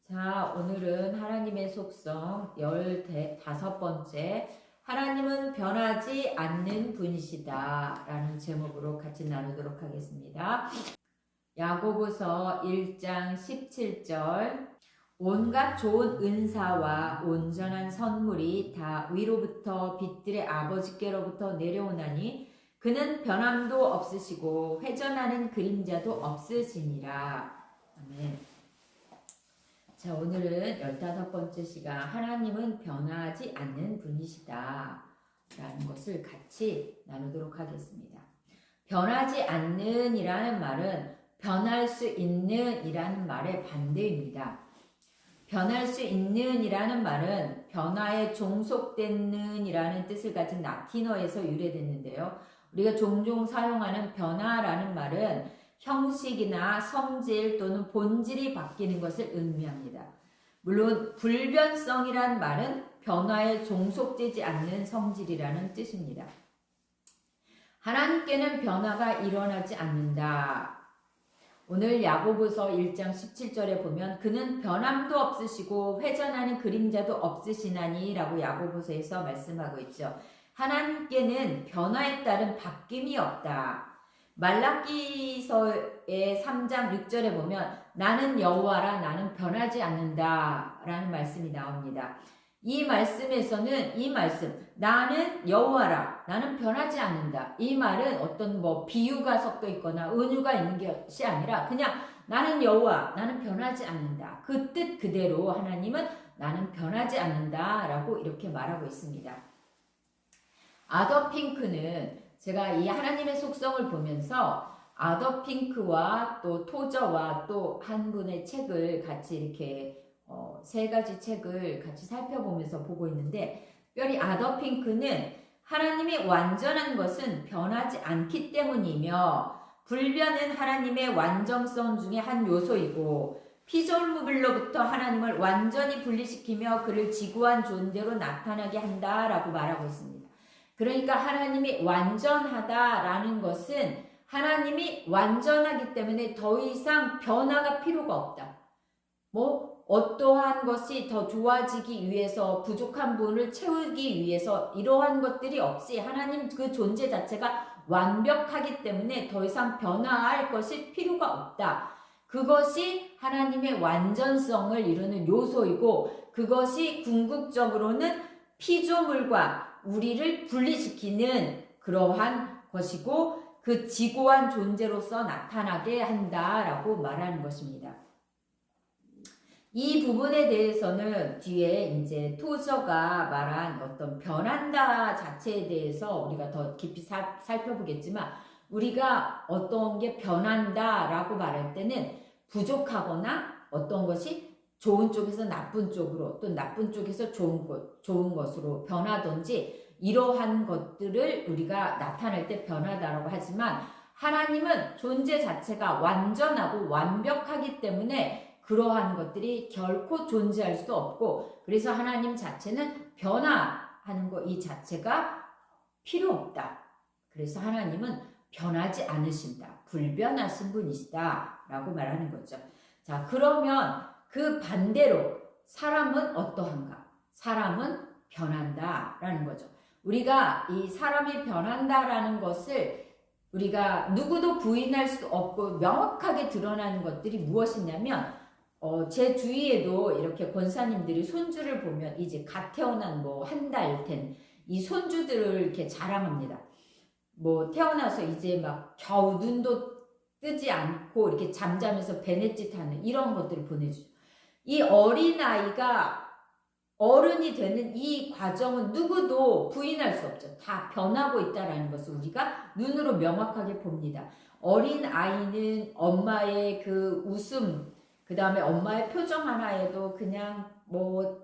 자, 오늘은 하나님의 속성 15번째 하나님은 변하지 않는 분이시다 라는 제목으로 같이 나누도록 하겠습니다. 야고보서 1장 17절 온갖 좋은 은사와 온전한 선물이 다 위로부터 빛들의 아버지께로부터 내려오나니 그는 변함도 없으시고 회전하는 그림자도 없으시니라. 아멘. 자, 오늘은 15번째 시간 하나님은 변하지 않는 분이시다 라는 것을 같이 나누도록 하겠습니다. 변하지 않는 이라는 말은 변할 수 있는 이라는 말의 반대입니다. 변할 수 있는 이라는 말은 변화에 종속되는 이라는 뜻을 가진 라틴어에서 유래됐는데요. 우리가 종종 사용하는 변화라는 말은 형식이나 성질 또는 본질이 바뀌는 것을 의미합니다. 물론 불변성이란 말은 변화에 종속되지 않는 성질이라는 뜻입니다. 하나님께는 변화가 일어나지 않는다. 오늘 야고보서 1장 17절에 보면 그는 변함도 없으시고 회전하는 그림자도 없으시나니 라고 야고보서에서 말씀하고 있죠. 하나님께는 변화에 따른 바뀜이 없다. 말라기서의 3장 6절에 보면 나는 여호와라 나는 변하지 않는다 라는 말씀이 나옵니다. 이 말씀에서는 이 말씀 나는 여호와라 나는 변하지 않는다 이 말은 어떤 비유가 섞여 있거나 은유가 있는 것이 아니라 그냥 나는 여호와 나는 변하지 않는다 그 뜻 그대로 하나님은 나는 변하지 않는다 라고 이렇게 말하고 있습니다. 아더 핑크는 제가 이 하나님의 속성을 보면서 아더 핑크와 또 토저와 또 한 분의 책을 같이 이렇게 세 가지 책을 같이 살펴보면서 보고 있는데 특별히 아더 핑크는 하나님이 완전한 것은 변하지 않기 때문이며 불변은 하나님의 완전성 중에 한 요소이고 피조물로부터 하나님을 완전히 분리시키며 그를 지구한 존재로 나타나게 한다라고 말하고 있습니다. 그러니까 하나님이 완전하다라는 것은 하나님이 완전하기 때문에 더 이상 변화가 필요가 없다. 어떠한 것이 더 좋아지기 위해서 부족한 부분을 채우기 위해서 이러한 것들이 없이 하나님 그 존재 자체가 완벽하기 때문에 더 이상 변화할 것이 필요가 없다. 그것이 하나님의 완전성을 이루는 요소이고 그것이 궁극적으로는 피조물과 우리를 분리시키는 그러한 것이고 그 지고한 존재로서 나타나게 한다라고 말하는 것입니다. 이 부분에 대해서는 뒤에 이제 토저가 말한 어떤 변한다 자체에 대해서 우리가 더 깊이 살펴보겠지만 우리가 어떤 게 변한다라고 말할 때는 부족하거나 어떤 것이 좋은 쪽에서 나쁜 쪽으로 또 나쁜 쪽에서 좋은 것으로 변하든지 이러한 것들을 우리가 나타낼 때 변하다라고 하지만 하나님은 존재 자체가 완전하고 완벽하기 때문에 그러한 것들이 결코 존재할 수 없고 그래서 하나님 자체는 변화하는 것 이 자체가 필요 없다. 그래서 하나님은 변하지 않으신다. 불변하신 분이시다 라고 말하는 거죠. 자, 그러면 그 반대로 사람은 어떠한가? 사람은 변한다라는 거죠. 우리가 이 사람이 변한다라는 것을 우리가 누구도 부인할 수 없고 명확하게 드러나는 것들이 무엇이냐면 제 주위에도 이렇게 권사님들이 손주를 보면 이제 갓 태어난 한 달 된 이 손주들을 이렇게 자랑합니다. 태어나서 이제 막 겨우 눈도 뜨지 않고 이렇게 잠자면서 배냇짓 하는 이런 것들을 보내주죠. 이 어린아이가 어른이 되는 이 과정은 누구도 부인할 수 없죠. 다 변하고 있다는 것을 우리가 눈으로 명확하게 봅니다. 어린아이는 엄마의 그 웃음, 그 다음에 엄마의 표정 하나에도 그냥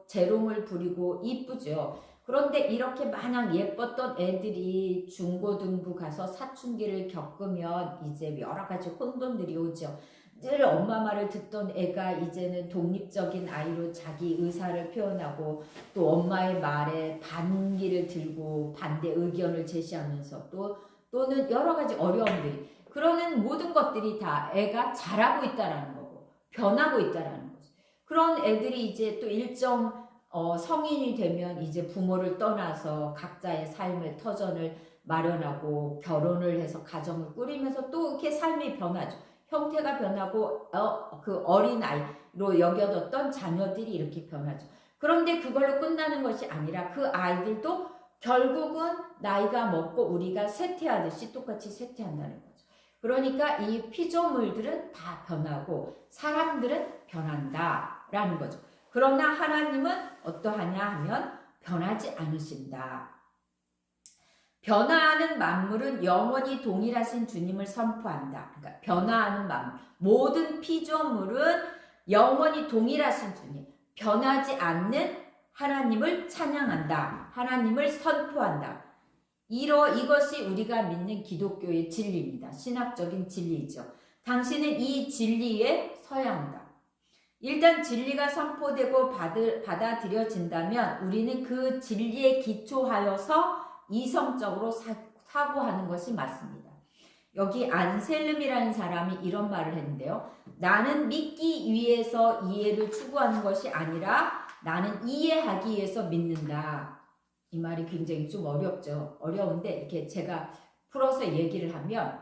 재롱을 부리고 이쁘죠. 그런데 이렇게 마냥 예뻤던 애들이 중고등부 가서 사춘기를 겪으면 이제 여러 가지 혼돈들이 오죠. 늘 엄마 말을 듣던 애가 이제는 독립적인 아이로 자기 의사를 표현하고 또 엄마의 말에 반기를 들고 반대 의견을 제시하면서 또는 여러 가지 어려움들이 그러는 모든 것들이 다 애가 자라고 있다라는 거고 변하고 있다라는 거죠. 그런 애들이 이제 또 일정 성인이 되면 이제 부모를 떠나서 각자의 삶의 터전을 마련하고 결혼을 해서 가정을 꾸리면서 또 이렇게 삶이 변하죠. 형태가 변하고 그 어린아이로 여겨뒀던 자녀들이 이렇게 변하죠. 그런데 그걸로 끝나는 것이 아니라 그 아이들도 결국은 나이가 먹고 우리가 쇠퇴하듯이 똑같이 쇠퇴한다는 거죠. 그러니까 이 피조물들은 다 변하고 사람들은 변한다라는 거죠. 그러나 하나님은 어떠하냐 하면 변하지 않으신다. 변화하는 만물은 영원히 동일하신 주님을 선포한다. 그러니까 변화하는 만물, 모든 피조물은 영원히 동일하신 주님, 변하지 않는 하나님을 찬양한다. 하나님을 선포한다. 이것이 우리가 믿는 기독교의 진리입니다. 신학적인 진리죠. 당신은 이 진리에 서야 한다. 일단 진리가 선포되고 받아들여진다면 우리는 그 진리에 기초하여서 이성적으로 사고하는 것이 맞습니다. 여기 안셀름이라는 사람이 이런 말을 했는데요. 나는 믿기 위해서 이해를 추구하는 것이 아니라 나는 이해하기 위해서 믿는다. 이 말이 굉장히 좀 어렵죠. 어려운데 이렇게 제가 풀어서 얘기를 하면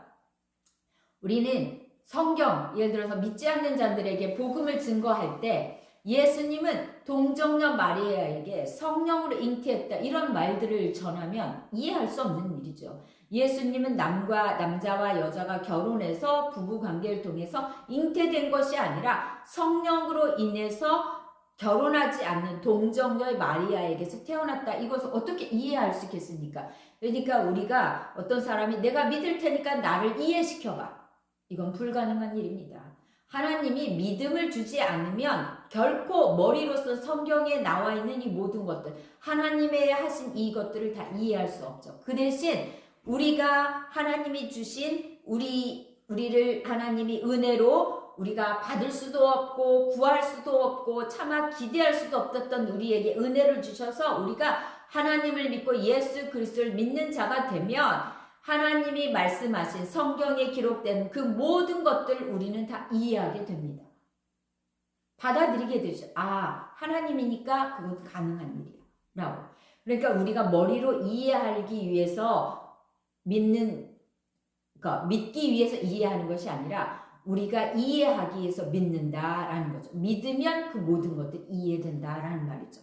우리는 성경, 예를 들어서 믿지 않는 자들에게 복음을 증거할 때 예수님은 동정녀 마리아에게 성령으로 잉태했다 이런 말들을 전하면 이해할 수 없는 일이죠. 예수님은 남자와 여자가 결혼해서 부부관계를 통해서 잉태된 것이 아니라 성령으로 인해서 결혼하지 않는 동정녀의 마리아에게서 태어났다. 이것을 어떻게 이해할 수 있겠습니까? 그러니까 우리가 어떤 사람이 내가 믿을 테니까 나를 이해시켜봐. 이건 불가능한 일입니다. 하나님이 믿음을 주지 않으면 결코 머리로서 성경에 나와 있는 이 모든 것들, 하나님의 하신 이것들을 다 이해할 수 없죠. 그 대신 우리가 하나님이 주신 우리를 하나님이 은혜로 우리가 받을 수도 없고 구할 수도 없고 차마 기대할 수도 없었던 우리에게 은혜를 주셔서 우리가 하나님을 믿고 예수 그리스도를 믿는 자가 되면 하나님이 말씀하신 성경에 기록된 그 모든 것들을 우리는 다 이해하게 됩니다. 받아들이게 되죠. 아, 하나님이니까 그건 가능한 일이야. 라고. 그러니까 우리가 머리로 이해하기 위해서 믿기 위해서 이해하는 것이 아니라 우리가 이해하기 위해서 믿는다라는 거죠. 믿으면 그 모든 것들이 이해된다라는 말이죠.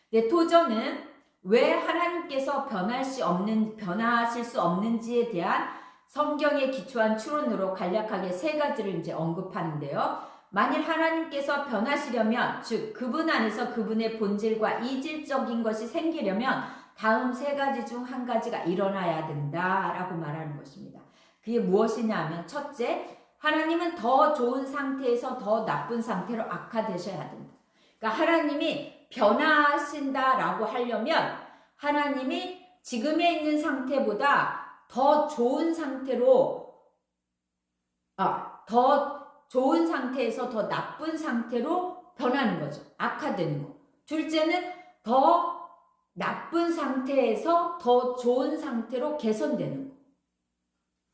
근데 토저는 왜 하나님께서 변하실 수 없는지에 대한 성경에 기초한 추론으로 간략하게 세 가지를 이제 언급하는데요. 만일 하나님께서 변하시려면, 즉 그분 안에서 그분의 본질과 이질적인 것이 생기려면 다음 세 가지 중 한 가지가 일어나야 된다라고 말하는 것입니다. 그게 무엇이냐 하면 첫째, 하나님은 더 좋은 상태에서 더 나쁜 상태로 악화되셔야 된다. 그러니까 하나님이 변화하신다라고 하려면 하나님이 지금에 있는 상태보다 더 좋은 상태로 더 좋은 상태에서 더 나쁜 상태로 변하는 거죠. 악화되는 거. 둘째는 더 나쁜 상태에서 더 좋은 상태로 개선되는 거.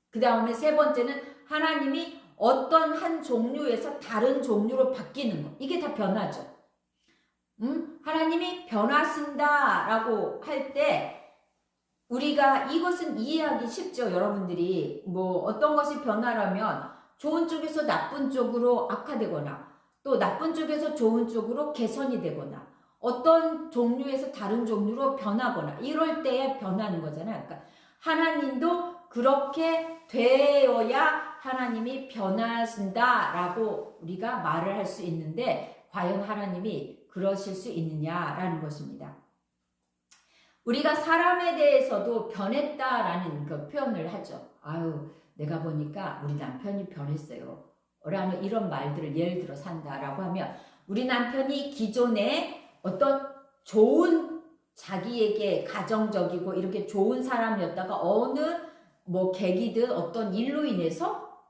그 다음에 세 번째는 하나님이 어떤 한 종류에서 다른 종류로 바뀌는 거. 이게 다 변화죠. 하나님이 변하신다라고 할 때 우리가 이것은 이해하기 쉽죠. 여러분들이 뭐 어떤 것이 변화라면 좋은 쪽에서 나쁜 쪽으로 악화되거나 또 나쁜 쪽에서 좋은 쪽으로 개선이 되거나 어떤 종류에서 다른 종류로 변하거나 이럴 때에 변하는 거잖아요. 그러니까 하나님도 그렇게 되어야 하나님이 변하신다라고 우리가 말을 할 수 있는데 과연 하나님이 그러실 수 있느냐라는 것입니다. 우리가 사람에 대해서도 변했다라는 그 표현을 하죠. 아유, 내가 보니까 우리 남편이 변했어요. 라는 이런 말들을 예를 들어 산다라고 하면 우리 남편이 기존에 어떤 좋은 자기에게 가정적이고 이렇게 좋은 사람이었다가 어느 뭐 계기든 어떤 일로 인해서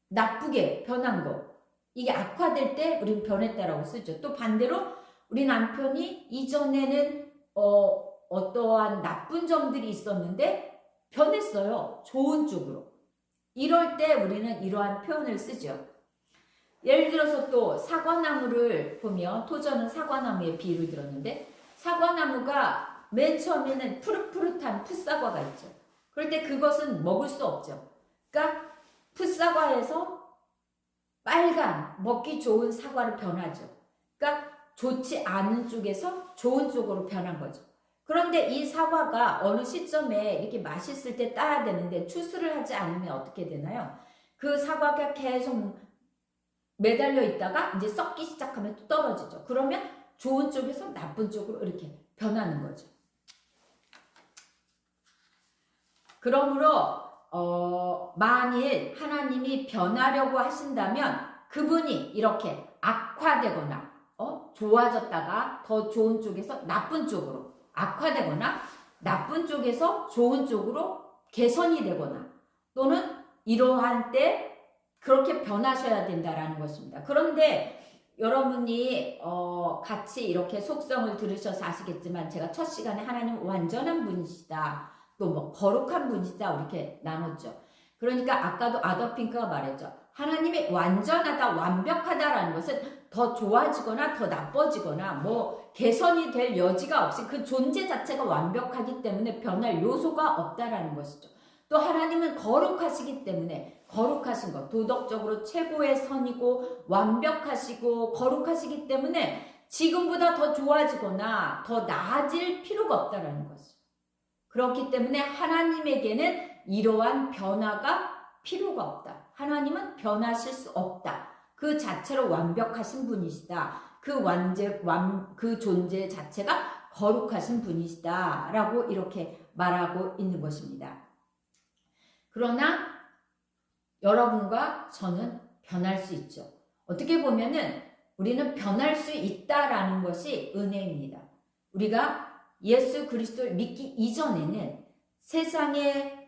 나쁘게 변한 거. 이게 악화될 때 우리는 변했다라고 쓰죠. 또 반대로 우리 남편이 이전에는 어떠한 나쁜 점들이 있었는데 변했어요. 좋은 쪽으로. 이럴 때 우리는 이러한 표현을 쓰죠. 예를 들어서 또 사과나무를 보면 토저는 사과나무의 비유를 들었는데 사과나무가 맨 처음에는 푸릇푸릇한 풋사과가 있죠. 그럴 때 그것은 먹을 수 없죠. 그러니까 풋사과에서 빨간 먹기 좋은 사과로 변하죠. 그러니까 좋지 않은 쪽에서 좋은 쪽으로 변한 거죠. 그런데 이 사과가 어느 시점에 이렇게 맛있을 때 따야 되는데 추수를 하지 않으면 어떻게 되나요? 그 사과가 계속 매달려 있다가 이제 썩기 시작하면 또 떨어지죠. 그러면 좋은 쪽에서 나쁜 쪽으로 이렇게 변하는 거죠. 그러므로 만일 하나님이 변하려고 하신다면 그분이 이렇게 악화되거나 좋아졌다가 더 좋은 쪽에서 나쁜 쪽으로 악화되거나 나쁜 쪽에서 좋은 쪽으로 개선이 되거나 또는 이러한 때 그렇게 변하셔야 된다라는 것입니다. 그런데 여러분이 같이 이렇게 속성을 들으셔서 아시겠지만 제가 첫 시간에 하나님 완전한 분이시다. 또 뭐 거룩한 분이시다 이렇게 나눴죠. 그러니까 아까도 아더핑크가 말했죠. 하나님이 완전하다, 완벽하다라는 것은 더 좋아지거나 더 나빠지거나 뭐 개선이 될 여지가 없이 그 존재 자체가 완벽하기 때문에 변할 요소가 없다라는 것이죠. 또 하나님은 거룩하시기 때문에 거룩하신 것, 도덕적으로 최고의 선이고 완벽하시고 거룩하시기 때문에 지금보다 더 좋아지거나 더 나아질 필요가 없다라는 것이죠. 그렇기 때문에 하나님에게는 이러한 변화가 필요가 없다. 하나님은 변하실 수 없다. 그 자체로 완벽하신 분이시다. 그 존재 자체가 거룩하신 분이시다. 라고 이렇게 말하고 있는 것입니다. 그러나 여러분과 저는 변할 수 있죠. 어떻게 보면은 우리는 변할 수 있다라는 것이 은혜입니다. 우리가 예수 그리스도를 믿기 이전에는 세상의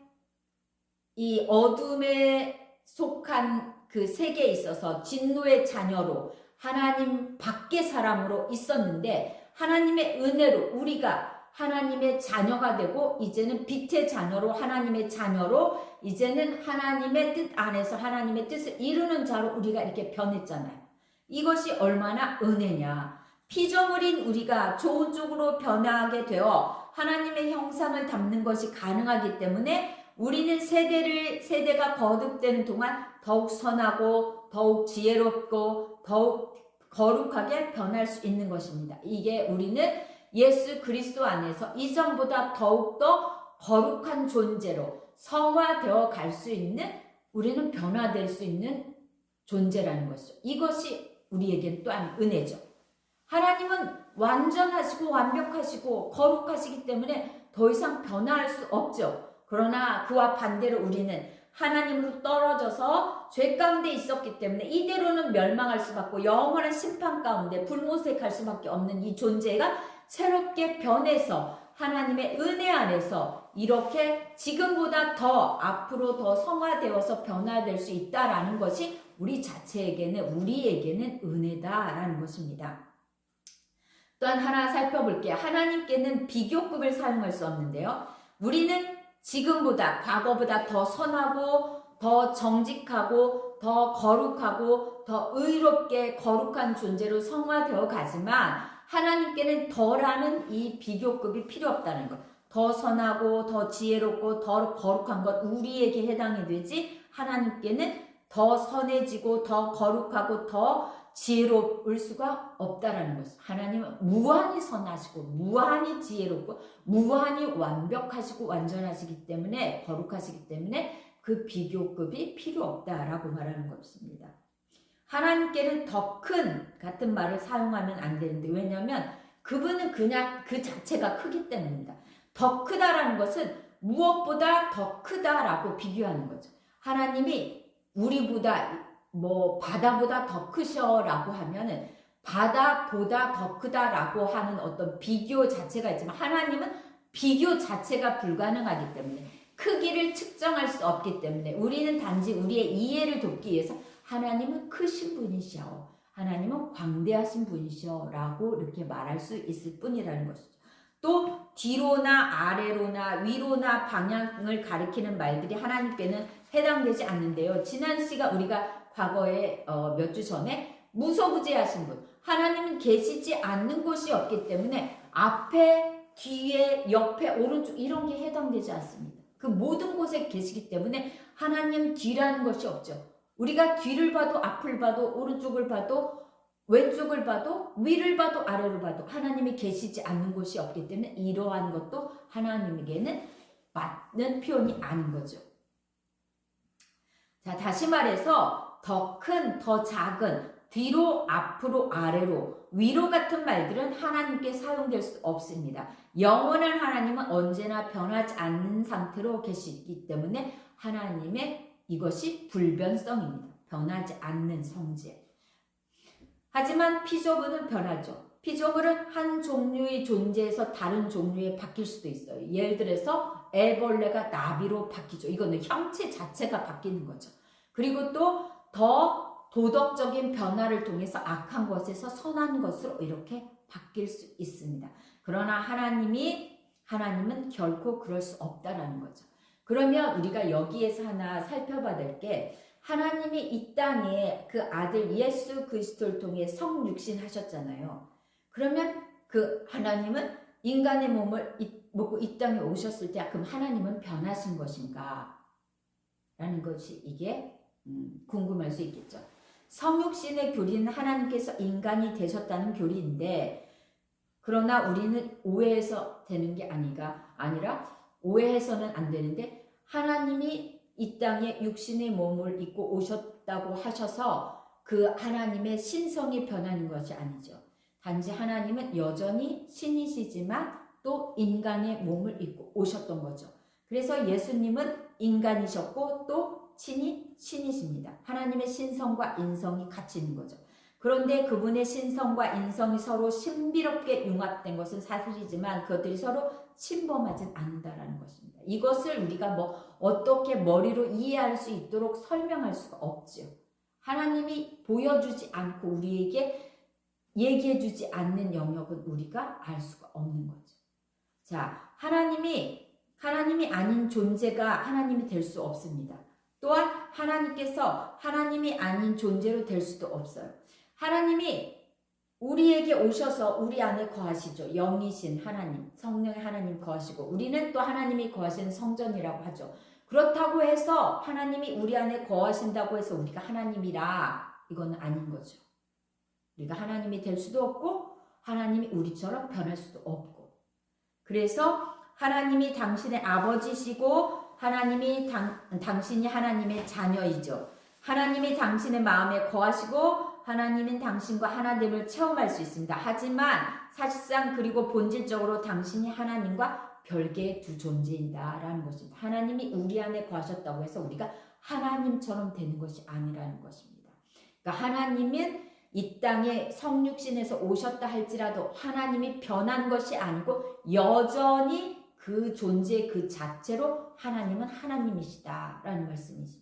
이 어둠에 속한 그 세계에 있어서 진노의 자녀로 하나님 밖의 사람으로 있었는데 하나님의 은혜로 우리가 하나님의 자녀가 되고 이제는 빛의 자녀로 하나님의 자녀로 이제는 하나님의 뜻 안에서 하나님의 뜻을 이루는 자로 우리가 이렇게 변했잖아요. 이것이 얼마나 은혜냐. 피조물인 우리가 좋은 쪽으로 변화하게 되어 하나님의 형상을 담는 것이 가능하기 때문에 우리는 세대가 거듭되는 동안 더욱 선하고 더욱 지혜롭고 더욱 거룩하게 변할 수 있는 것입니다. 이게 우리는 예수 그리스도 안에서 이전보다 더욱더 거룩한 존재로 성화되어 갈 수 있는 우리는 변화될 수 있는 존재라는 것이죠. 이것이 우리에겐 또한 은혜죠. 하나님은 완전하시고 완벽하시고 거룩하시기 때문에 더 이상 변화할 수 없죠. 그러나 그와 반대로 우리는 하나님으로 떨어져서 죄 가운데 있었기 때문에 이대로는 멸망할 수밖에 영원한 심판 가운데 불모색할 수밖에 없는 이 존재가 새롭게 변해서 하나님의 은혜 안에서 이렇게 지금보다 더 앞으로 더 성화되어서 변화될 수 있다라는 것이 우리에게는 은혜다라는 것입니다. 또한 하나 살펴볼게요. 하나님께는 비교급을 사용할 수 없는데요. 우리는 지금보다 과거보다 더 선하고 더 정직하고 더 거룩하고 더 의롭게 거룩한 존재로 성화되어 가지만 하나님께는 더라는 이 비교급이 필요 없다는 것. 더 선하고 더 지혜롭고 더 거룩한 것 우리에게 해당이 되지 하나님께는 더 선해지고 더 거룩하고 더 지혜로울 수가 없다라는 것입니다. 하나님은 무한히 선하시고 무한히 지혜롭고 무한히 완벽하시고 완전하시기 때문에 거룩하시기 때문에 그 비교급이 필요 없다라고 말하는 것입니다. 하나님께는 더 큰 같은 말을 사용하면 안 되는데 왜냐하면 그분은 그냥 그 자체가 크기 때문입니다. 더 크다라는 것은 무엇보다 더 크다라고 비교하는 거죠. 하나님이 우리보다 바다보다 더 크셔라고 하면은 바다보다 더 크다라고 하는 어떤 비교 자체가 있지만 하나님은 비교 자체가 불가능하기 때문에 크기를 측정할 수 없기 때문에 우리는 단지 우리의 이해를 돕기 위해서 하나님은 크신 분이시오. 하나님은 광대하신 분이시오. 라고 이렇게 말할 수 있을 뿐이라는 것이죠. 또 뒤로나 아래로나 위로나 방향을 가리키는 말들이 하나님께는 해당되지 않는데요. 지난 시간 우리가 과거에 몇 주 전에 무소부재하신 분, 하나님은 계시지 않는 곳이 없기 때문에 앞에, 뒤에, 옆에, 오른쪽 이런 게 해당되지 않습니다. 그 모든 곳에 계시기 때문에 하나님 뒤라는 것이 없죠. 우리가 뒤를 봐도 앞을 봐도 오른쪽을 봐도 왼쪽을 봐도 위를 봐도 아래를 봐도 하나님이 계시지 않는 곳이 없기 때문에 이러한 것도 하나님에게는 맞는 표현이 아닌 거죠. 자, 다시 말해서 더 큰, 더 작은, 뒤로, 앞으로, 아래로, 위로 같은 말들은 하나님께 사용될 수 없습니다. 영원한 하나님은 언제나 변하지 않는 상태로 계시기 때문에 하나님의 이것이 불변성입니다. 변하지 않는 성질. 하지만 피조물은 변하죠. 피조물은 한 종류의 존재에서 다른 종류에 바뀔 수도 있어요. 예를 들어서 애벌레가 나비로 바뀌죠. 이거는 형체 자체가 바뀌는 거죠. 그리고 또 더 도덕적인 변화를 통해서 악한 것에서 선한 것으로 이렇게 바뀔 수 있습니다. 그러나 하나님은 결코 그럴 수 없다라는 거죠. 그러면 우리가 여기에서 하나 살펴봐야 될 게, 하나님이 이 땅에 그 아들 예수 그리스도를 통해 성육신 하셨잖아요. 그러면 그 하나님은 인간의 몸을 먹고 이 땅에 오셨을 때 그럼 하나님은 변하신 것인가? 라는 것이 이게 궁금할 수 있겠죠. 성육신의 교리는 하나님께서 인간이 되셨다는 교리인데, 그러나 우리는 오해해서 되는 게 아니라 오해해서는 안 되는데, 하나님이 이 땅에 육신의 몸을 입고 오셨다고 하셔서 그 하나님의 신성이 변하는 것이 아니죠. 단지 하나님은 여전히 신이시지만 또 인간의 몸을 입고 오셨던 거죠. 그래서 예수님은 인간이셨고 또 친히 신이십니다. 하나님의 신성과 인성이 같이 있는 거죠. 그런데 그분의 신성과 인성이 서로 신비롭게 융합된 것은 사실이지만 그것들이 서로 침범하진 않는다라는 것입니다. 이것을 우리가 어떻게 머리로 이해할 수 있도록 설명할 수가 없죠. 하나님이 보여주지 않고 우리에게 얘기해주지 않는 영역은 우리가 알 수가 없는 거죠. 자, 하나님이 아닌 존재가 하나님이 될 수 없습니다. 또한 하나님께서 하나님이 아닌 존재로 될 수도 없어요. 하나님이 우리에게 오셔서 우리 안에 거하시죠. 영이신 하나님, 성령의 하나님 거하시고, 우리는 또 하나님이 거하시는 성전이라고 하죠. 그렇다고 해서 하나님이 우리 안에 거하신다고 해서 우리가 하나님이라, 이건 아닌 거죠. 우리가 하나님이 될 수도 없고 하나님이 우리처럼 변할 수도 없고, 그래서 하나님이 당신의 아버지시고 당신이 하나님의 자녀이죠. 하나님이 당신의 마음에 거하시고 하나님은 당신과 하나됨을 체험할 수 있습니다. 하지만 사실상 그리고 본질적으로 당신이 하나님과 별개의 두 존재이다라는 것입니다. 하나님이 우리 안에 거하셨다고 해서 우리가 하나님처럼 되는 것이 아니라는 것입니다. 그러니까 하나님은 이 땅에 성육신에서 오셨다 할지라도 하나님이 변한 것이 아니고 여전히 그 존재 그 자체로 하나님은 하나님이시다라는 말씀이십니다.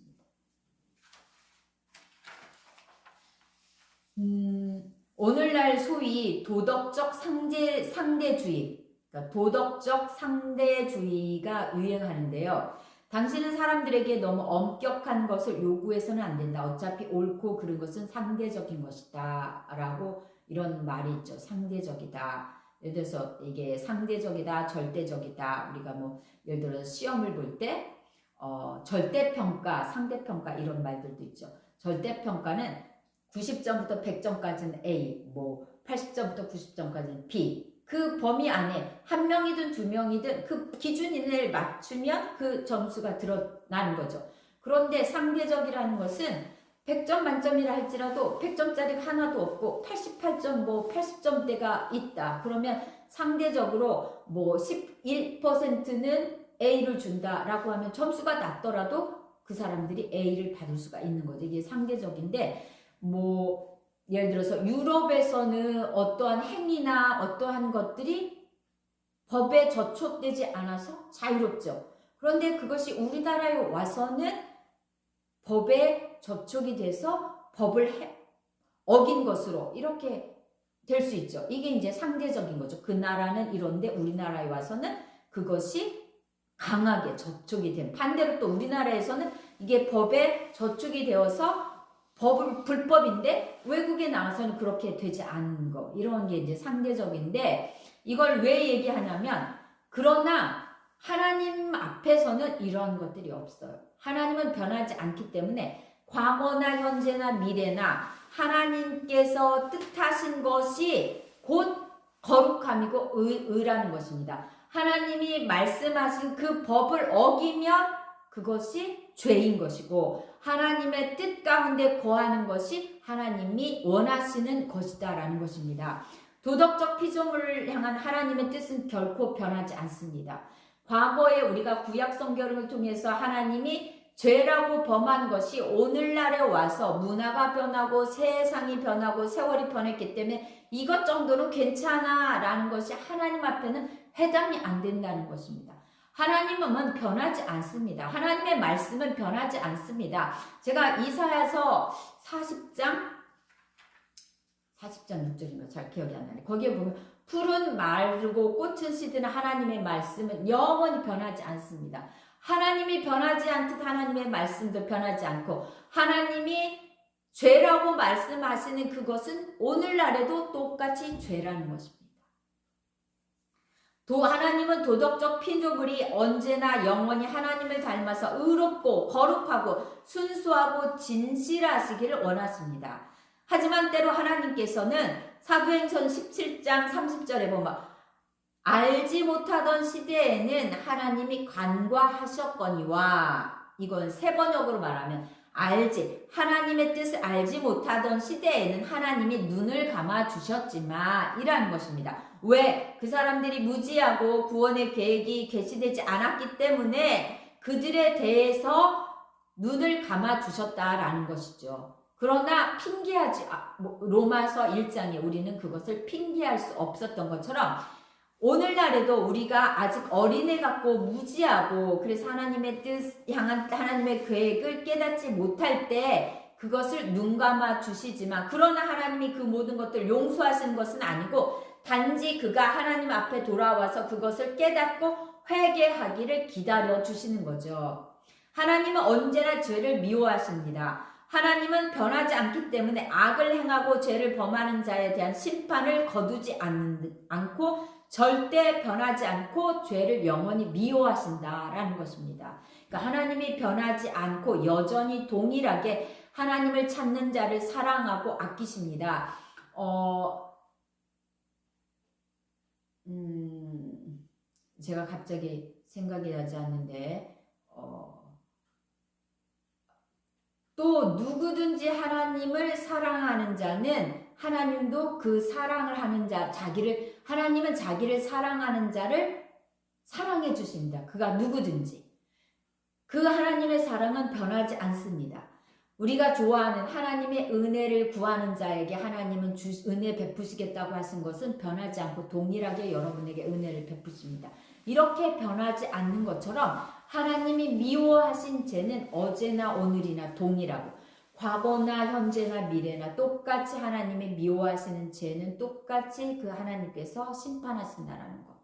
오늘날 소위 도덕적 상대주의, 그러니까 도덕적 상대주의가 유행하는데요. 당신은 사람들에게 너무 엄격한 것을 요구해서는 안 된다. 어차피 옳고 그른 것은 상대적인 것이다. 라고 이런 말이 있죠. 상대적이다. 예를 들어서 이게 상대적이다, 절대적이다. 우리가 예를 들어서 시험을 볼 때 절대평가, 상대평가 이런 말들도 있죠. 절대평가는 90점부터 100점까지는 A, 80점부터 90점까지는 B. 그 범위 안에 한 명이든 두 명이든 그 기준 이내를 맞추면 그 점수가 드러나는 거죠. 그런데 상대적이라는 것은 100점 만점이라 할지라도 100점짜리가 하나도 없고 88점, 80점대가 있다. 그러면 상대적으로 11%는 A를 준다라고 하면 점수가 낮더라도 그 사람들이 A를 받을 수가 있는 거죠. 이게 상대적인데, 예를 들어서 유럽에서는 어떠한 행위나 어떠한 것들이 법에 저촉되지 않아서 자유롭죠. 그런데 그것이 우리나라에 와서는 법에 저촉이 돼서 법을 어긴 것으로 이렇게 될 수 있죠. 이게 이제 상대적인 거죠. 그 나라는 이런데 우리나라에 와서는 그것이 강하게 저촉이 된, 반대로 또 우리나라에서는 이게 법에 저촉이 되어서 불법인데 외국에 나와서는 그렇게 되지 않은 거. 이런 게 이제 상대적인데 이걸 왜 얘기하냐면 그러나 하나님 앞에서는 이러한 것들이 없어요. 하나님은 변하지 않기 때문에 과거나 현재나 미래나 하나님께서 뜻하신 것이 곧 거룩함이고 의라는 것입니다. 하나님이 말씀하신 그 법을 어기면 그것이 죄인 것이고 하나님의 뜻 가운데 거하는 것이 하나님이 원하시는 것이다라는 것입니다. 도덕적 피조물을 향한 하나님의 뜻은 결코 변하지 않습니다. 과거에 우리가 구약 성경을 통해서 하나님이 죄라고 범한 것이 오늘날에 와서 문화가 변하고 세상이 변하고 세월이 변했기 때문에 이것 정도는 괜찮아 라는 것이 하나님 앞에는 해당이 안 된다는 것입니다. 하나님은 변하지 않습니다. 하나님의 말씀은 변하지 않습니다. 제가 이사야서 40장 6절인가 잘 기억이 안 나네. 거기에 보면 푸른 마르고 꽃은 시드는 하나님의 말씀은 영원히 변하지 않습니다. 하나님이 변하지 않듯 하나님의 말씀도 변하지 않고 하나님이 죄라고 말씀하시는 그것은 오늘날에도 똑같이 죄라는 것입니다. 하나님은 도덕적 피조물이 언제나 영원히 하나님을 닮아서 의롭고 거룩하고 순수하고 진실하시기를 원하십니다. 하지만 때로 하나님께서는 사도행전 17장 30절에 보면 알지 못하던 시대에는 하나님이 간과하셨거니와 이건 세 번역으로 말하면 하나님의 뜻을 알지 못하던 시대에는 하나님이 눈을 감아 주셨지만 이라는 것입니다. 왜? 그 사람들이 무지하고 구원의 계획이 계시되지 않았기 때문에 그들에 대해서 눈을 감아 주셨다라는 것이죠. 그러나 로마서 1장에 우리는 그것을 핑계할 수 없었던 것처럼 오늘날에도 우리가 아직 어린애 같고 무지하고 그래서 하나님의 뜻 향한 하나님의 계획을 깨닫지 못할 때 그것을 눈 감아 주시지만 그러나 하나님이 그 모든 것들을 용서하시는 것은 아니고 단지 그가 하나님 앞에 돌아와서 그것을 깨닫고 회개하기를 기다려 주시는 거죠. 하나님은 언제나 죄를 미워하십니다. 하나님은 변하지 않기 때문에 악을 행하고 죄를 범하는 자에 대한 심판을 거두지 않고 절대 변하지 않고 죄를 영원히 미워하신다라는 것입니다. 그러니까 하나님이 변하지 않고 여전히 동일하게 하나님을 찾는 자를 사랑하고 아끼십니다. 제가 갑자기 생각이 나지 않는데 또 누구든지 하나님을 사랑하는 자는 하나님도 그 사랑을 하는 자, 하나님은 자기를 사랑하는 자를 사랑해 주십니다. 그가 누구든지. 그 하나님의 사랑은 변하지 않습니다. 우리가 좋아하는 하나님의 은혜를 구하는 자에게 하나님은 은혜 베푸시겠다고 하신 것은 변하지 않고 동일하게 여러분에게 은혜를 베푸십니다. 이렇게 변하지 않는 것처럼 하나님이 미워하신 죄는 어제나 오늘이나 동일하고 과거나 현재나 미래나 똑같이 하나님이 미워하시는 죄는 똑같이 그 하나님께서 심판하신다라는 것.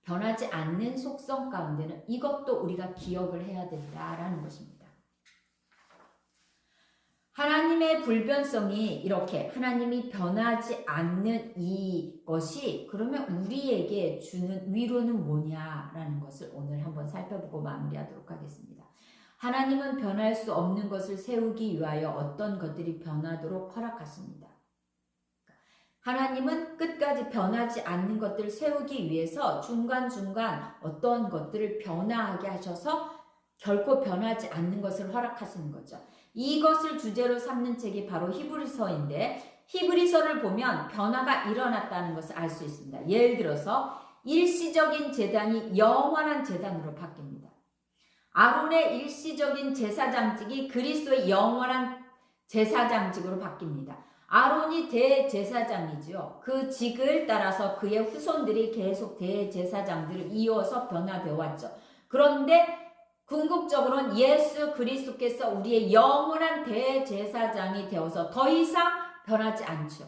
변하지 않는 속성 가운데는 이것도 우리가 기억을 해야 된다라는 것입니다. 하나님의 불변성이 이렇게 하나님이 변하지 않는 이것이 그러면 우리에게 주는 위로는 뭐냐라는 것을 오늘 한번 살펴보고 마무리하도록 하겠습니다. 하나님은 변할 수 없는 것을 세우기 위하여 어떤 것들이 변하도록 허락하십니다. 하나님은 끝까지 변하지 않는 것들을 세우기 위해서 중간중간 어떤 것들을 변화하게 하셔서 결코 변하지 않는 것을 허락하시는 거죠. 이것을 주제로 삼는 책이 바로 히브리서인데 히브리서를 보면 변화가 일어났다는 것을 알 수 있습니다. 예를 들어서 일시적인 제단이 영원한 제단으로 바뀝니다. 아론의 일시적인 제사장직이 그리스도의 영원한 제사장직으로 바뀝니다. 아론이 대제사장이지요. 그 직을 따라서 그의 후손들이 계속 대제사장들을 이어서 변화되어 왔죠. 그런데 궁극적으로는 예수 그리스도께서 우리의 영원한 대제사장이 되어서 더 이상 변하지 않죠.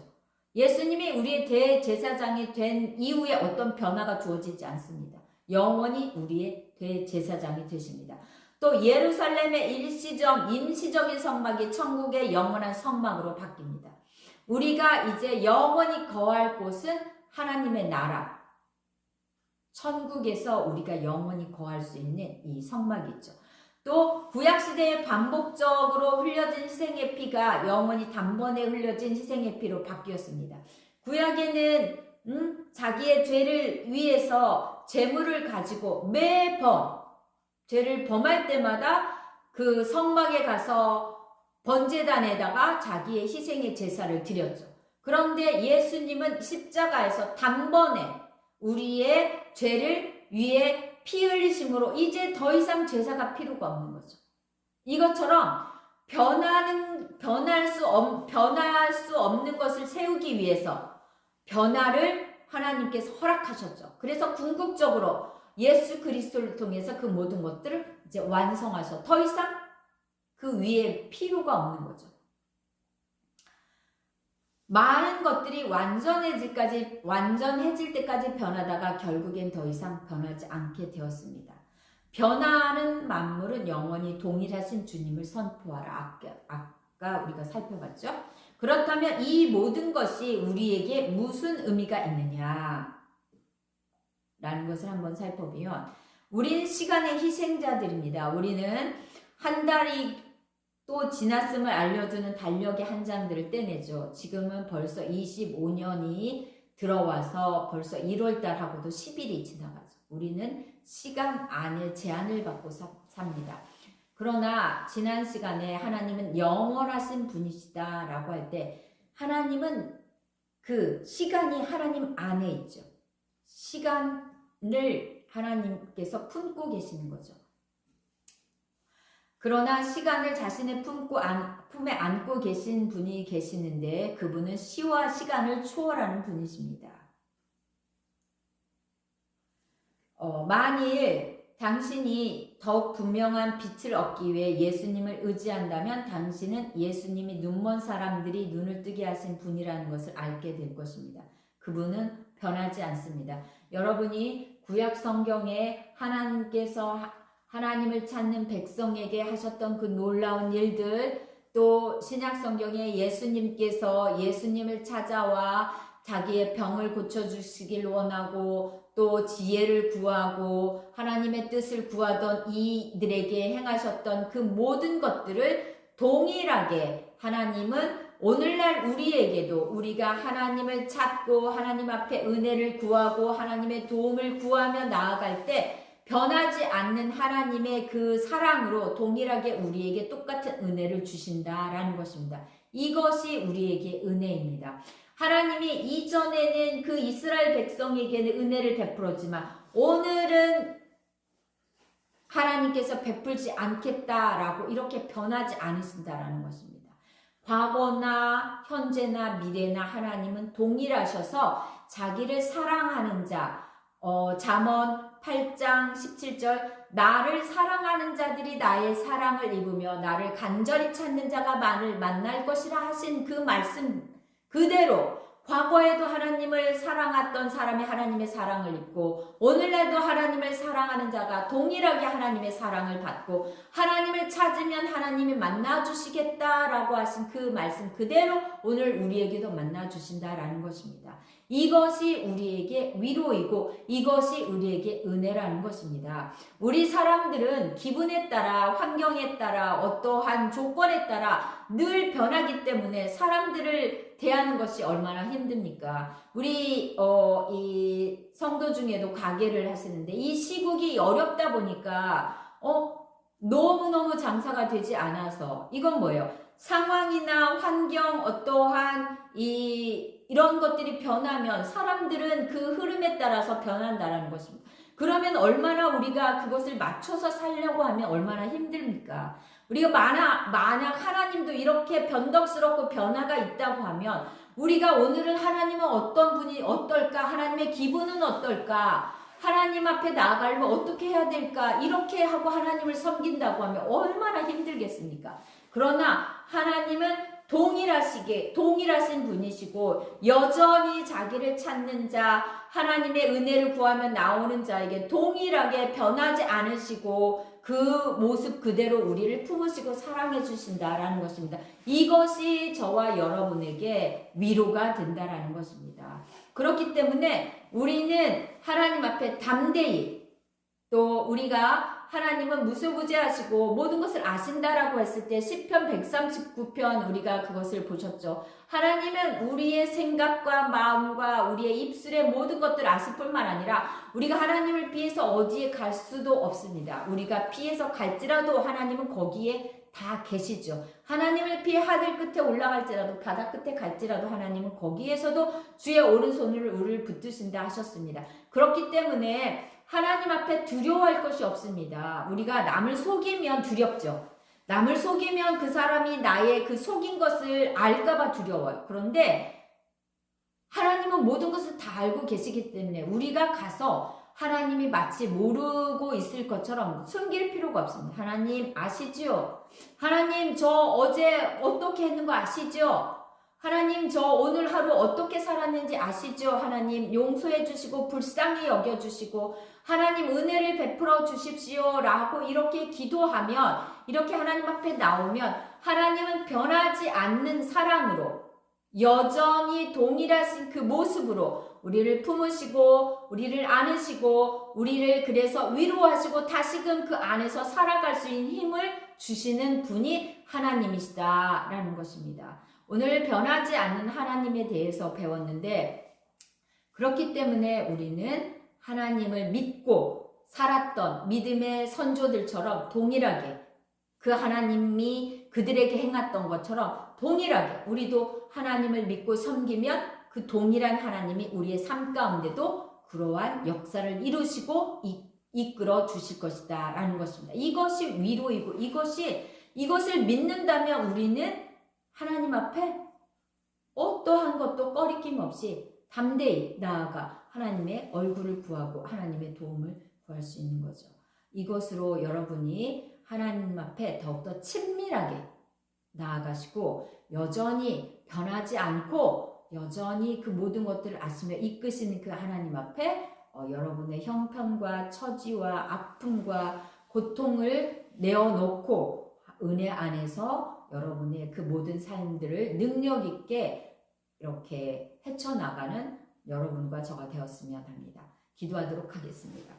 예수님이 우리의 대제사장이 된 이후에 어떤 변화가 주어지지 않습니다. 영원히 우리의 대제사장이 되십니다. 또 예루살렘의 일시적 임시적인 성막이 천국의 영원한 성막으로 바뀝니다. 우리가 이제 영원히 거할 곳은 하나님의 나라, 천국에서 우리가 영원히 거할 수 있는 이 성막이 있죠. 또 구약시대에 반복적으로 흘려진 희생의 피가 영원히 단번에 흘려진 희생의 피로 바뀌었습니다. 구약에는 자기의 죄를 위해서 제물을 가지고 매번 죄를 범할 때마다 그 성막에 가서 번제단에다가 자기의 희생의 제사를 드렸죠. 그런데 예수님은 십자가에서 단번에 우리의 죄를 위해 피 흘리심으로 이제 더 이상 제사가 필요가 없는 거죠. 이것처럼 변할 수 없는 것을 세우기 위해서 변화를 하나님께서 허락하셨죠. 그래서 궁극적으로 예수 그리스도를 통해서 그 모든 것들을 이제 완성하셔. 더 이상 그 위에 필요가 없는 거죠. 많은 것들이 완전해질 때까지 변하다가 결국엔 더 이상 변하지 않게 되었습니다. 변화하는 만물은 영원히 동일하신 주님을 선포하라. 아까 우리가 살펴봤죠? 그렇다면 이 모든 것이 우리에게 무슨 의미가 있느냐? 라는 것을 한번 살펴보면 우리는 시간의 희생자들입니다. 우리는 한 달이 또 지났음을 알려주는 달력의 한 장들을 떼내죠. 지금은 벌써 25년이 들어와서 벌써 1월달하고도 10일이 지나가죠. 우리는 시간 안에 제한을 받고 삽니다. 그러나 지난 시간에 하나님은 영원하신 분이시다 라고 할 때 하나님은 그 시간이 하나님 안에 있죠. 시간을 하나님께서 품고 계시는 거죠. 그러나 시간을 자신의 품에 안고 계신 분이 계시는데 그분은 시와 시간을 초월하는 분이십니다. 만일 당신이 더욱 분명한 빛을 얻기 위해 예수님을 의지한다면 당신은 예수님이 눈먼 사람들이 눈을 뜨게 하신 분이라는 것을 알게 될 것입니다. 그분은 변하지 않습니다. 여러분이 구약 성경에 하나님께서 하나님을 찾는 백성에게 하셨던 그 놀라운 일들, 또 신약 성경에 예수님께서 예수님을 찾아와 자기의 병을 고쳐주시길 원하고 또 지혜를 구하고 하나님의 뜻을 구하던 이들에게 행하셨던 그 모든 것들을 동일하게 하나님은 오늘날 우리에게도 우리가 하나님을 찾고 하나님 앞에 은혜를 구하고 하나님의 도움을 구하며 나아갈 때 변하지 않는 하나님의 그 사랑으로 동일하게 우리에게 똑같은 은혜를 주신다라는 것입니다. 이것이 우리에게 은혜입니다. 하나님이 이전에는 그 이스라엘 백성에게는 은혜를 베풀었지만 오늘은 하나님께서 베풀지 않겠다라고 이렇게 변하지 않으신다라는 것입니다. 과거나 현재나 미래나 하나님은 동일하셔서 자기를 사랑하는 자, 잠언 8장 17절 나를 사랑하는 자들이 나의 사랑을 입으며 나를 간절히 찾는 자가 나를 만날 것이라 하신 그 말씀 그대로 과거에도 하나님을 사랑했던 사람이 하나님의 사랑을 입고 오늘날도 하나님을 사랑하는 자가 동일하게 하나님의 사랑을 받고 하나님을 찾으면 하나님이 만나주시겠다라고 하신 그 말씀 그대로 오늘 우리에게도 만나주신다라는 것입니다. 이것이 우리에게 위로이고 이것이 우리에게 은혜라는 것입니다. 우리 사람들은 기분에 따라 환경에 따라 어떠한 조건에 따라 늘 변하기 때문에 사람들을 대하는 것이 얼마나 힘듭니까? 우리 이 성도 중에도 가게를 하시는데 이 시국이 어렵다 보니까 너무너무 장사가 되지 않아서 이건 뭐예요? 상황이나 환경 어떠한 이런 것들이 변하면 사람들은 그 흐름에 따라서 변한다라는 것입니다. 그러면 얼마나 우리가 그것을 맞춰서 살려고 하면 얼마나 힘듭니까? 우리가 만약 하나님도 이렇게 변덕스럽고 변화가 있다고 하면 우리가 오늘은 하나님은 어떤 분이 어떨까? 하나님의 기분은 어떨까? 하나님 앞에 나아가려면 어떻게 해야 될까? 이렇게 하고 하나님을 섬긴다고 하면 얼마나 힘들겠습니까? 그러나 하나님은 동일하신 분이시고 여전히 자기를 찾는 자, 하나님의 은혜를 구하면 나오는 자에게 동일하게 변하지 않으시고 그 모습 그대로 우리를 품으시고 사랑해 주신다라는 것입니다. 이것이 저와 여러분에게 위로가 된다라는 것입니다. 그렇기 때문에 우리는 하나님 앞에 담대히, 또 우리가 하나님은 무소부재하시고 모든 것을 아신다라고 했을 때 시편 139편 우리가 그것을 보셨죠. 하나님은 우리의 생각과 마음과 우리의 입술의 모든 것들을 아실 뿐만 아니라 우리가 하나님을 피해서 어디에 갈 수도 없습니다. 우리가 피해서 갈지라도 하나님은 거기에 다 계시죠. 하나님을 피해 하늘 끝에 올라갈지라도 바다 끝에 갈지라도 하나님은 거기에서도 주의 오른손을 우리를 붙드신다 하셨습니다. 그렇기 때문에 하나님 앞에 두려워할 것이 없습니다. 우리가 남을 속이면 두렵죠. 남을 속이면 그 사람이 나의 그 속인 것을 알까봐 두려워요. 그런데 하나님은 모든 것을 다 알고 계시기 때문에 우리가 가서 하나님이 마치 모르고 있을 것처럼 숨길 필요가 없습니다. 하나님 아시죠? 하나님 저 어제 어떻게 했는 거 아시죠? 하나님 저 오늘 하루 어떻게 살았는지 아시죠? 하나님 용서해 주시고 불쌍히 여겨 주시고 하나님 은혜를 베풀어 주십시오 라고 이렇게 기도하면, 이렇게 하나님 앞에 나오면 하나님은 변하지 않는 사랑으로 여전히 동일하신 그 모습으로 우리를 품으시고 우리를 안으시고 우리를 그래서 위로하시고 다시금 그 안에서 살아갈 수 있는 힘을 주시는 분이 하나님이시다라는 것입니다. 오늘 변하지 않는 하나님에 대해서 배웠는데, 그렇기 때문에 우리는 하나님을 믿고 살았던 믿음의 선조들처럼 동일하게 그 하나님이 그들에게 행했던 것처럼 동일하게 우리도 하나님을 믿고 섬기면 그 동일한 하나님이 우리의 삶 가운데도 그러한 역사를 이루시고 이끌어 주실 것이다 라는 것입니다. 이것이 위로이고 이것을 믿는다면 우리는 하나님 앞에 어떠한 것도 꺼리낌 없이 담대히 나아가 하나님의 얼굴을 구하고 하나님의 도움을 구할 수 있는 거죠. 이것으로 여러분이 하나님 앞에 더욱더 친밀하게 나아가시고 여전히 변하지 않고 여전히 그 모든 것들을 아시며 이끄시는 그 하나님 앞에 여러분의 형편과 처지와 아픔과 고통을 내어놓고 은혜 안에서 여러분의 그 모든 삶들을 능력 있게 이렇게 헤쳐나가는 여러분과 저가 되었으면 합니다. 기도하도록 하겠습니다.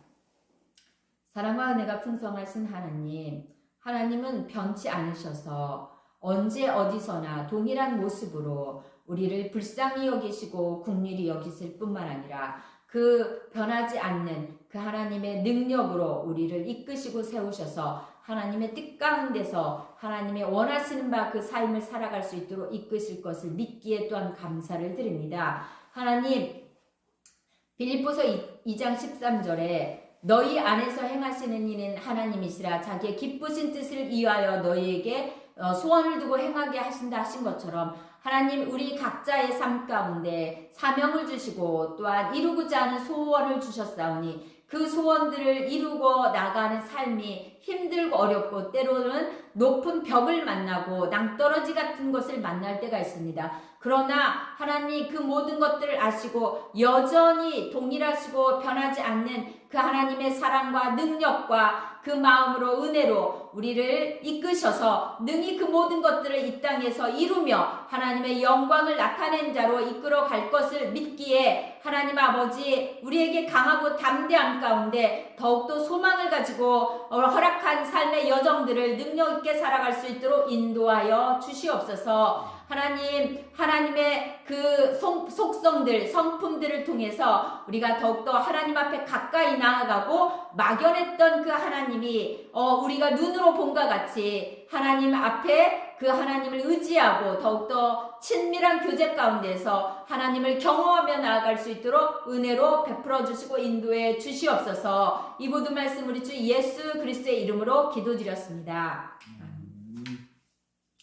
사랑과 은혜가 풍성하신 하나님, 하나님은 변치 않으셔서 언제 어디서나 동일한 모습으로 우리를 불쌍히 여기시고 긍휼히 여기실 뿐만 아니라 그 변하지 않는 그 하나님의 능력으로 우리를 이끄시고 세우셔서 하나님의 뜻 가운데서 하나님의 원하시는 바 그 삶을 살아갈 수 있도록 이끄실 것을 믿기에 또한 감사를 드립니다. 하나님, 빌립보서 2장 13절에 너희 안에서 행하시는 이는 하나님이시라 자기의 기쁘신 뜻을 이유하여 너희에게 소원을 두고 행하게 하신다 하신 것처럼 하나님, 우리 각자의 삶 가운데 사명을 주시고 또한 이루고자 하는 소원을 주셨사오니 그 소원들을 이루고 나가는 삶이 힘들고 어렵고 때로는 높은 벽을 만나고 낭떠러지 같은 것을 만날 때가 있습니다. 그러나 하나님 그 모든 것들을 아시고 여전히 동일하시고 변하지 않는 그 하나님의 사랑과 능력과 그 마음으로 은혜로 우리를 이끄셔서 능히 그 모든 것들을 이 땅에서 이루며 하나님의 영광을 나타낸 자로 이끌어 갈 것을 믿기에 하나님 아버지, 우리에게 강하고 담대함 가운데 더욱더 소망을 가지고 허락한 삶의 여정들을 능력 있게 살아갈 수 있도록 인도하여 주시옵소서. 하나님, 하나님의 그 속성들, 성품들을 통해서 우리가 더욱더 하나님 앞에 가까이 나아가고 막연했던 그 하나님이 우리가 눈으로 본과 같이 하나님 앞에 그 하나님을 의지하고 더욱더 친밀한 교제 가운데서 하나님을 경험하며 나아갈 수 있도록 은혜로 베풀어 주시고 인도해 주시옵소서. 이 모든 말씀 우리 주 예수 그리스도의 이름으로 기도드렸습니다.